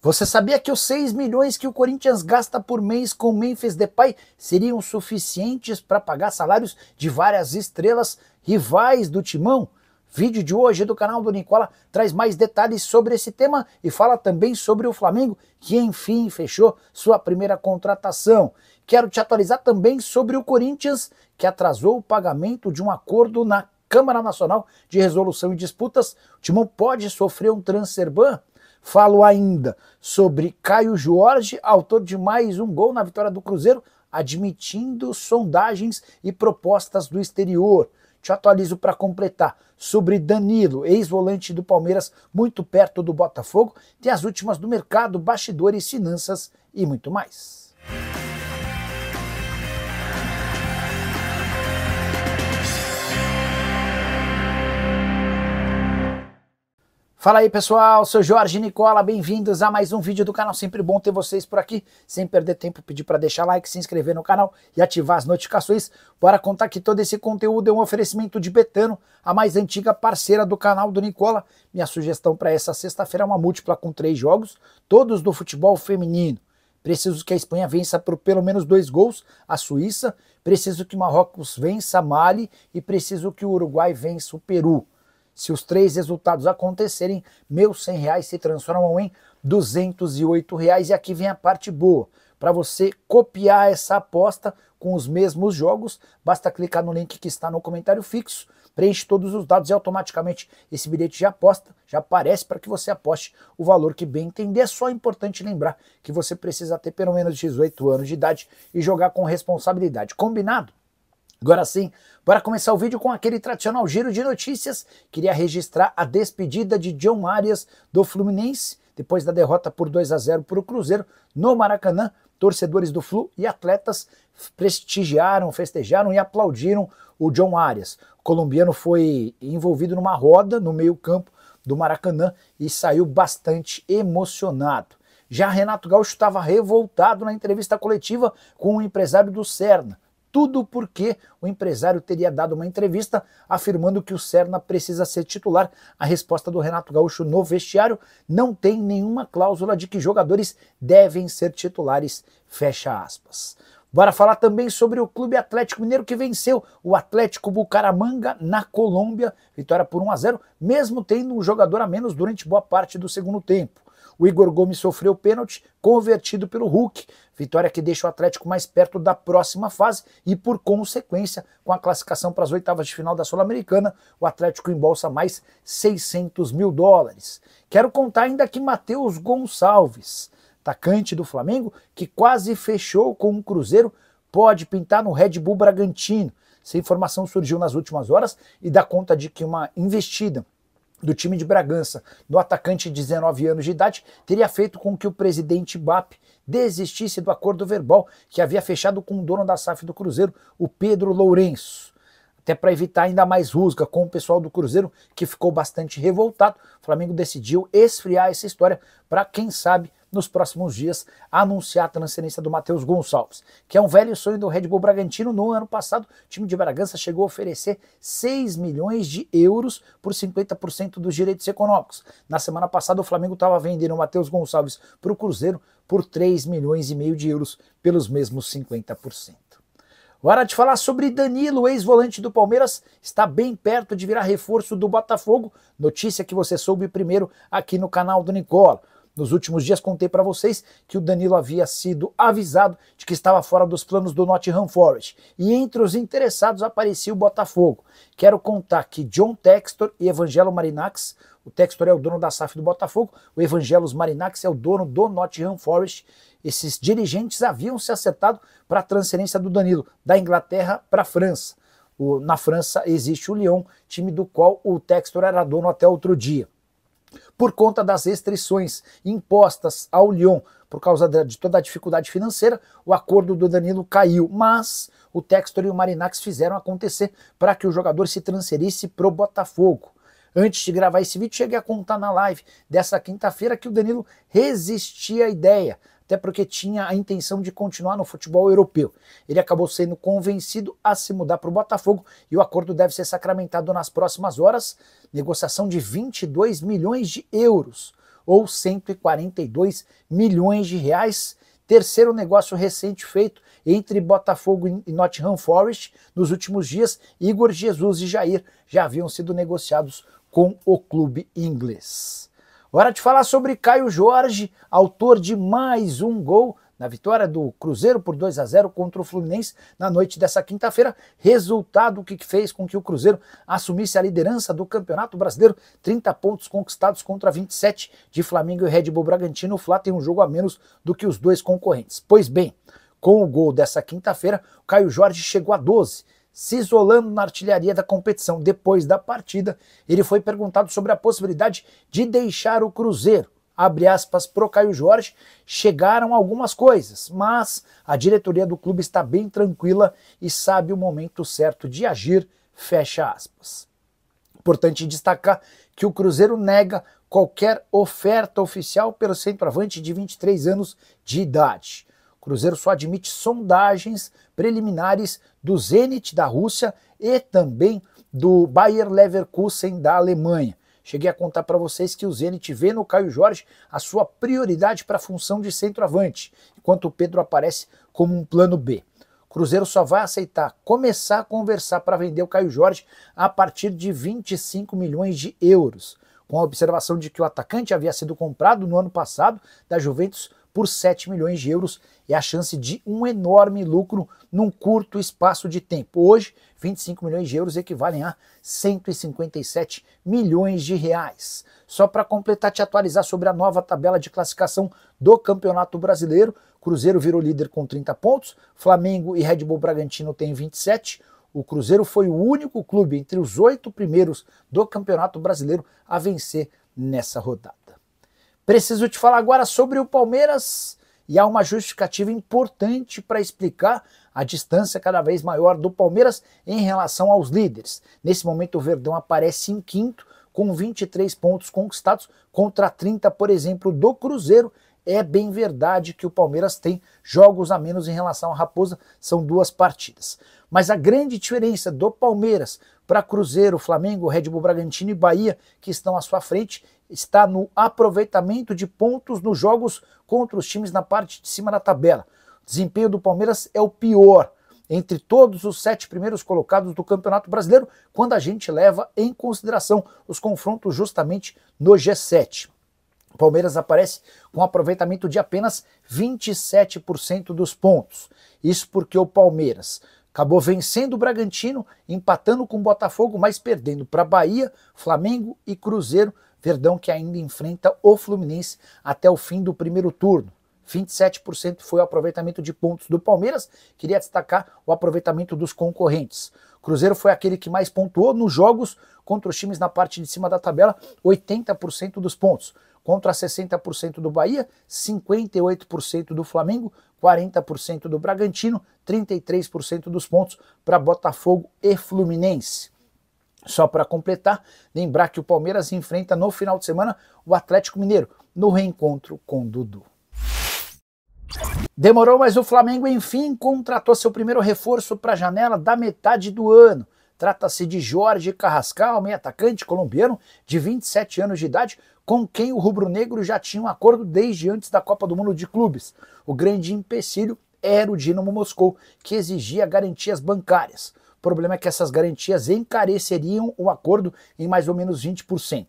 Você sabia que os 6 milhões que o Corinthians gasta por mês com Memphis Depay seriam suficientes para pagar salários de várias estrelas rivais do Timão? Vídeo de hoje do canal do Nicola traz mais detalhes sobre esse tema e fala também sobre o Flamengo, que enfim fechou sua primeira contratação. Quero te atualizar também sobre o Corinthians, que atrasou o pagamento de um acordo na Câmara Nacional de Resolução e Disputas. O Timão pode sofrer um transfer ban? Falo ainda sobre Caio Jorge, autor de mais um gol na vitória do Cruzeiro, admitindo sondagens e propostas do exterior. Te atualizo para completar sobre Danilo, ex-volante do Palmeiras, muito perto do Botafogo. Tem as últimas do mercado, bastidores, finanças e muito mais. Fala aí pessoal, sou Jorge Nicola, bem-vindos a mais um vídeo do canal, sempre bom ter vocês por aqui, sem perder tempo, pedir para deixar like, se inscrever no canal e ativar as notificações. Bora contar que todo esse conteúdo é um oferecimento de Betano, a mais antiga parceira do canal do Nicola. Minha sugestão para essa sexta-feira é uma múltipla com 3 jogos, todos do futebol feminino. Preciso que a Espanha vença por pelo menos 2 gols a Suíça, preciso que o Marrocos vença Mali e preciso que o Uruguai vença o Peru. Se os 3 resultados acontecerem, meus R$100 se transformam em R$208. E aqui vem a parte boa. Para você copiar essa aposta com os mesmos jogos, basta clicar no link que está no comentário fixo, preenche todos os dados e automaticamente esse bilhete de aposta já aparece para que você aposte o valor que bem entender. É só importante lembrar que você precisa ter pelo menos 18 anos de idade e jogar com responsabilidade. Combinado? Agora sim, bora começar o vídeo com aquele tradicional giro de notícias. Queria registrar a despedida de John Arias do Fluminense, depois da derrota por 2-0 para o Cruzeiro no Maracanã. Torcedores do Flu e atletas prestigiaram, festejaram e aplaudiram o John Arias. O colombiano foi envolvido numa roda no meio-campo do Maracanã e saiu bastante emocionado. Já Renato Gaúcho estava revoltado na entrevista coletiva com o empresário do Serna. Tudo porque o empresário teria dado uma entrevista afirmando que o Serna precisa ser titular. A resposta do Renato Gaúcho no vestiário: não tem nenhuma cláusula de que jogadores devem ser titulares, fecha aspas. Bora falar também sobre o Clube Atlético Mineiro, que venceu o Atlético Bucaramanga na Colômbia, vitória por 1-0, mesmo tendo um jogador a menos durante boa parte do segundo tempo. O Igor Gomes sofreu pênalti, convertido pelo Hulk, vitória que deixa o Atlético mais perto da próxima fase e, por consequência, com a classificação para as oitavas de final da Sul-Americana, o Atlético embolsa mais $600 mil. Quero contar ainda que Matheus Gonçalves, atacante do Flamengo, que quase fechou com o Cruzeiro, pode pintar no Red Bull Bragantino. Essa informação surgiu nas últimas horas e dá conta de que uma investida do time de Bragança no atacante de 19 anos de idade teria feito com que o presidente BAP desistisse do acordo verbal que havia fechado com o dono da SAF do Cruzeiro, o Pedro Lourenço. Até para evitar ainda mais rusga com o pessoal do Cruzeiro, que ficou bastante revoltado, o Flamengo decidiu esfriar essa história para, quem sabe, nos próximos dias, anunciar a transferência do Matheus Gonçalves, que é um velho sonho do Red Bull Bragantino. No ano passado, o time de Bragança chegou a oferecer 6 milhões de euros por 50% dos direitos econômicos. Na semana passada, o Flamengo estava vendendo o Matheus Gonçalves para o Cruzeiro por 3,5 milhões de euros pelos mesmos 50%. Hora de falar sobre Danilo, ex-volante do Palmeiras, está bem perto de virar reforço do Botafogo. Notícia que você soube primeiro aqui no canal do Nicola. Nos últimos dias contei para vocês que o Danilo havia sido avisado de que estava fora dos planos do Nottingham Forest. E entre os interessados aparecia o Botafogo. Quero contar que John Textor e Evangelos Marinakis, o Textor é o dono da SAF do Botafogo, o Evangelos Marinakis é o dono do Nottingham Forest. Esses dirigentes haviam se acertado para a transferência do Danilo da Inglaterra para a França. Na França existe o Lyon, time do qual o Textor era dono até outro dia. Por conta das restrições impostas ao Lyon, por causa de toda a dificuldade financeira, o acordo do Danilo caiu, mas o Textor e o Marinakis fizeram acontecer para que o jogador se transferisse para o Botafogo. Antes de gravar esse vídeo, cheguei a contar na live dessa quinta-feira que o Danilo resistia à ideia, até porque tinha a intenção de continuar no futebol europeu. Ele acabou sendo convencido a se mudar para o Botafogo e o acordo deve ser sacramentado nas próximas horas. Negociação de 22 milhões de euros. ou 142 milhões de reais. Terceiro negócio recente feito entre Botafogo e Nottingham Forest. Nos últimos dias, Igor Jesus e Jair já haviam sido negociados com o clube inglês. Hora de falar sobre Caio Jorge, autor de mais um gol na vitória do Cruzeiro por 2-0 contra o Fluminense na noite dessa quinta-feira, resultado que fez com que o Cruzeiro assumisse a liderança do Campeonato Brasileiro, 30 pontos conquistados contra 27 de Flamengo e Red Bull Bragantino. O Fla tem um jogo a menos do que os dois concorrentes. Pois bem, com o gol dessa quinta-feira, o Caio Jorge chegou a 12, se isolando na artilharia da competição. Depois da partida, ele foi perguntado sobre a possibilidade de deixar o Cruzeiro. Abre aspas pro Caio Jorge, chegaram algumas coisas, mas a diretoria do clube está bem tranquila e sabe o momento certo de agir, fecha aspas. Importante destacar que o Cruzeiro nega qualquer oferta oficial pelo centroavante de 23 anos de idade. O Cruzeiro só admite sondagens preliminares do Zenit da Rússia e também do Bayer Leverkusen da Alemanha. Cheguei a contar para vocês que o Zenit vê no Caio Jorge a sua prioridade para a função de centroavante, enquanto o Pedro aparece como um plano B. O Cruzeiro só vai aceitar começar a conversar para vender o Caio Jorge a partir de 25 milhões de euros, com a observação de que o atacante havia sido comprado no ano passado da Juventus por 7 milhões de euros e a chance de um enorme lucro num curto espaço de tempo. Hoje, 25 milhões de euros equivalem a 157 milhões de reais. Só para completar, te atualizar sobre a nova tabela de classificação do Campeonato Brasileiro, Cruzeiro virou líder com 30 pontos, Flamengo e Red Bull Bragantino têm 27. O Cruzeiro foi o único clube entre os 8 primeiros do Campeonato Brasileiro a vencer nessa rodada. Preciso te falar agora sobre o Palmeiras e há uma justificativa importante para explicar a distância cada vez maior do Palmeiras em relação aos líderes. Nesse momento o Verdão aparece em quinto com 23 pontos conquistados contra 30, por exemplo, do Cruzeiro. É bem verdade que o Palmeiras tem jogos a menos em relação à Raposa, são 2 partidas. Mas a grande diferença do Palmeiras para Cruzeiro, Flamengo, Red Bull Bragantino e Bahia, que estão à sua frente, está no aproveitamento de pontos nos jogos contra os times na parte de cima da tabela. O desempenho do Palmeiras é o pior entre todos os 7 primeiros colocados do Campeonato Brasileiro, quando a gente leva em consideração os confrontos justamente no G7. O Palmeiras aparece com um aproveitamento de apenas 27% dos pontos. Isso porque o Palmeiras acabou vencendo o Bragantino, empatando com o Botafogo, mas perdendo para Bahia, Flamengo e Cruzeiro. Verdão que ainda enfrenta o Fluminense até o fim do primeiro turno. 27% foi o aproveitamento de pontos do Palmeiras. Queria destacar o aproveitamento dos concorrentes. O Cruzeiro foi aquele que mais pontuou nos jogos contra os times na parte de cima da tabela, 80% dos pontos. Contra 60% do Bahia, 58% do Flamengo, 40% do Bragantino, 33% dos pontos para Botafogo e Fluminense. Só para completar, lembrar que o Palmeiras enfrenta no final de semana o Atlético Mineiro, no reencontro com Dudu. Demorou, mas o Flamengo enfim contratou seu primeiro reforço para a janela da metade do ano. Trata-se de Jorge Carrascal, meio atacante colombiano de 27 anos de idade, com quem o rubro-negro já tinha um acordo desde antes da Copa do Mundo de Clubes. O grande empecilho era o Dinamo Moscou, que exigia garantias bancárias. O problema é que essas garantias encareceriam o acordo em mais ou menos 20%.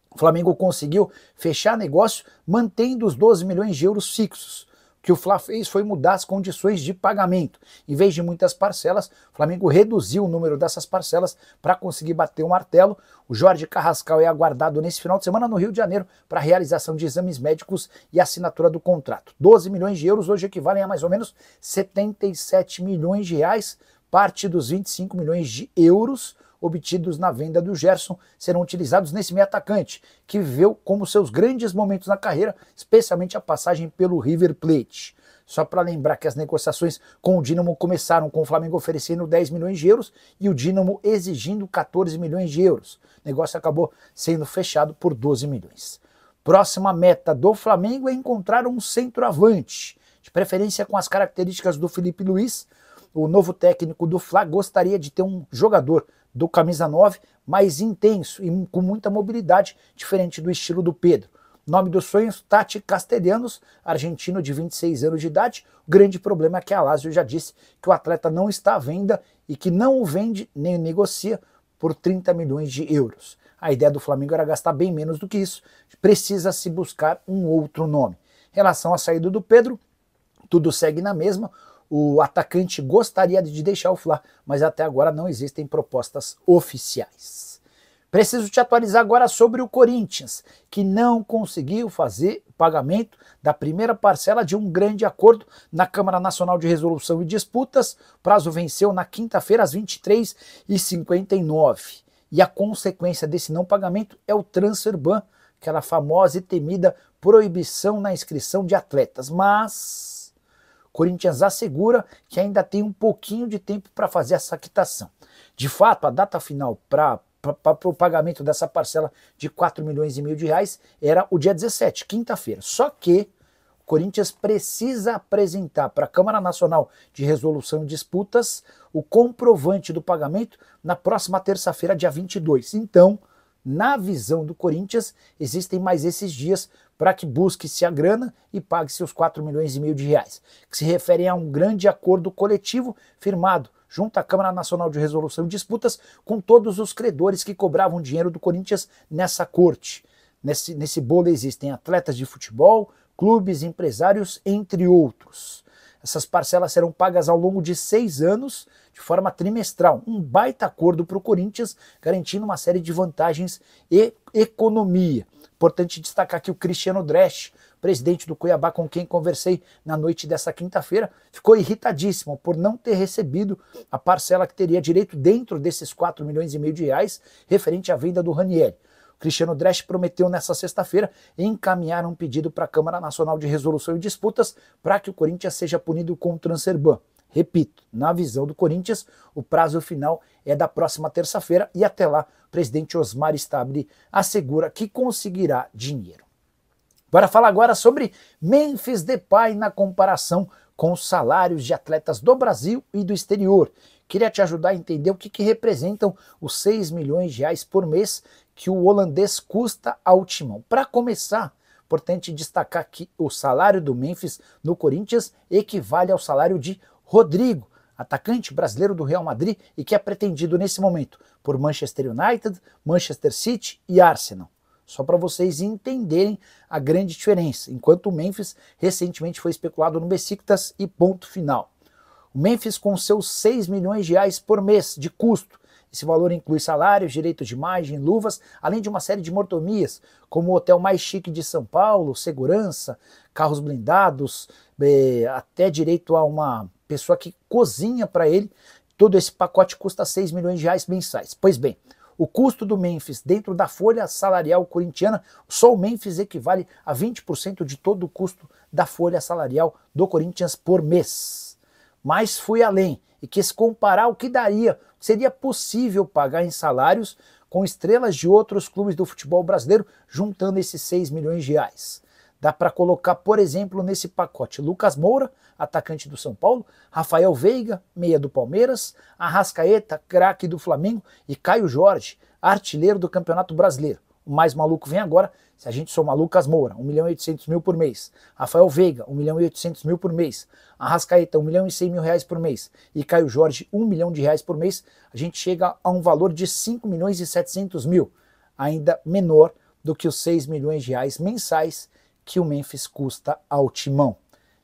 O Flamengo conseguiu fechar negócio mantendo os 12 milhões de euros fixos. O que o Fla fez foi mudar as condições de pagamento. Em vez de muitas parcelas, o Flamengo reduziu o número dessas parcelas para conseguir bater o martelo. O Jorge Carrascal é aguardado nesse final de semana no Rio de Janeiro para a realização de exames médicos e assinatura do contrato. 12 milhões de euros hoje equivalem a mais ou menos 77 milhões de reais. Parte dos 25 milhões de euros obtidos na venda do Gerson serão utilizados nesse meio atacante, que viveu como seus grandes momentos na carreira, especialmente a passagem pelo River Plate. Só para lembrar que as negociações com o Dinamo começaram com o Flamengo oferecendo 10 milhões de euros e o Dinamo exigindo 14 milhões de euros. O negócio acabou sendo fechado por 12 milhões. Próxima meta do Flamengo é encontrar um centroavante, de preferência com as características do Felipe Luiz. O novo técnico do Fla gostaria de ter um jogador do camisa 9 mais intenso e com muita mobilidade, diferente do estilo do Pedro. Nome dos sonhos, Tati Castellanos, argentino de 26 anos de idade. O grande problema é que a Lazio já disse que o atleta não está à venda e que não o vende nem o negocia por 30 milhões de euros. A ideia do Flamengo era gastar bem menos do que isso, precisa-se buscar um outro nome. Em relação à saída do Pedro, tudo segue na mesma. O atacante gostaria de deixar o Fla, mas até agora não existem propostas oficiais. Preciso te atualizar agora sobre o Corinthians, que não conseguiu fazer o pagamento da primeira parcela de um grande acordo na Câmara Nacional de Resolução e Disputas. O prazo venceu na quinta-feira às 23h59. E a consequência desse não pagamento é o transfer ban, aquela famosa e temida proibição na inscrição de atletas. Mas Corinthians assegura que ainda tem um pouquinho de tempo para fazer essa quitação. De fato, a data final para o pagamento dessa parcela de 4 milhões e meio de reais era o dia 17, quinta-feira. Só que o Corinthians precisa apresentar para a Câmara Nacional de Resolução de Disputas o comprovante do pagamento na próxima terça-feira, dia 22. Então, na visão do Corinthians, existem mais esses dias para que busque-se a grana e pague-se os 4 milhões e meio de reais, que se referem a um grande acordo coletivo firmado junto à Câmara Nacional de Resolução de Disputas com todos os credores que cobravam dinheiro do Corinthians nessa corte. Nesse bolo existem atletas de futebol, clubes, empresários, entre outros. Essas parcelas serão pagas ao longo de 6 anos, de forma trimestral. Um baita acordo para o Corinthians, garantindo uma série de vantagens e economia. Importante destacar que o Cristiano Dresch, presidente do Cuiabá, com quem conversei na noite dessa quinta-feira, ficou irritadíssimo por não ter recebido a parcela que teria direito dentro desses 4 milhões e meio de reais, referente à venda do Ranieri. O Cristiano Dresch prometeu nessa sexta-feira encaminhar um pedido para a Câmara Nacional de Resolução e Disputas para que o Corinthians seja punido com o transfer ban. Repito, na visão do Corinthians, o prazo final é da próxima terça-feira e até lá o presidente Osmar Stabile assegura que conseguirá dinheiro. Bora falar agora sobre Memphis Depay na comparação com os salários de atletas do Brasil e do exterior. Queria te ajudar a entender o que representam os 6 milhões de reais por mês que o holandês custa ao Timão. Para começar, importante destacar que o salário do Memphis no Corinthians equivale ao salário de Rodrigo, atacante brasileiro do Real Madrid e que é pretendido nesse momento por Manchester United, Manchester City e Arsenal. Só para vocês entenderem a grande diferença, enquanto o Memphis recentemente foi especulado no Besiktas e ponto final. O Memphis com seus 6 milhões de reais por mês de custo. Esse valor inclui salários, direitos de imagem, luvas, além de uma série de mordomias, como o hotel mais chique de São Paulo, segurança, carros blindados, até direito a uma pessoa que cozinha para ele. Todo esse pacote custa 6 milhões de reais mensais. Pois bem, o custo do Memphis dentro da folha salarial corintiana, só o Memphis equivale a 20% de todo o custo da folha salarial do Corinthians por mês. Mas fui além e quis comparar o que daria, seria possível pagar em salários com estrelas de outros clubes do futebol brasileiro, juntando esses 6 milhões de reais. Dá para colocar, por exemplo, nesse pacote Lucas Moura, atacante do São Paulo, Rafael Veiga, meia do Palmeiras, Arrascaeta, craque do Flamengo, e Caio Jorge, artilheiro do Campeonato Brasileiro. O mais maluco vem agora, se a gente somar Lucas Moura, 1.800.000 por mês, Rafael Veiga, 1.800.000 por mês, Arrascaeta, 1.100.000 reais por mês, e Caio Jorge, 1 milhão de reais por mês, a gente chega a um valor de 5.700.000, ainda menor do que os 6 milhões de reais mensais que o Memphis custa ao Timão.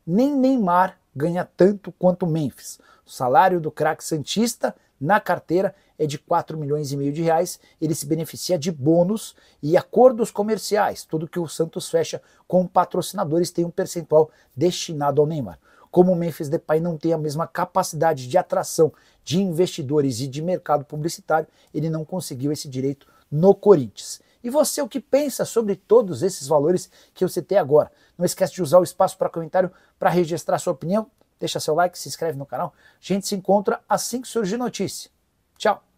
Nem Neymar ganha tanto quanto o Memphis. O salário do craque santista na carteira é de 4 milhões e meio de reais. Ele se beneficia de bônus e acordos comerciais. Tudo que o Santos fecha com patrocinadores tem um percentual destinado ao Neymar. Como o Memphis Depay não tem a mesma capacidade de atração de investidores e de mercado publicitário, ele não conseguiu esse direito no Corinthians. E você, o que pensa sobre todos esses valores que eu citei agora? Não esquece de usar o espaço para comentário para registrar sua opinião. Deixa seu like, se inscreve no canal. A gente se encontra assim que surgir notícia. Tchau!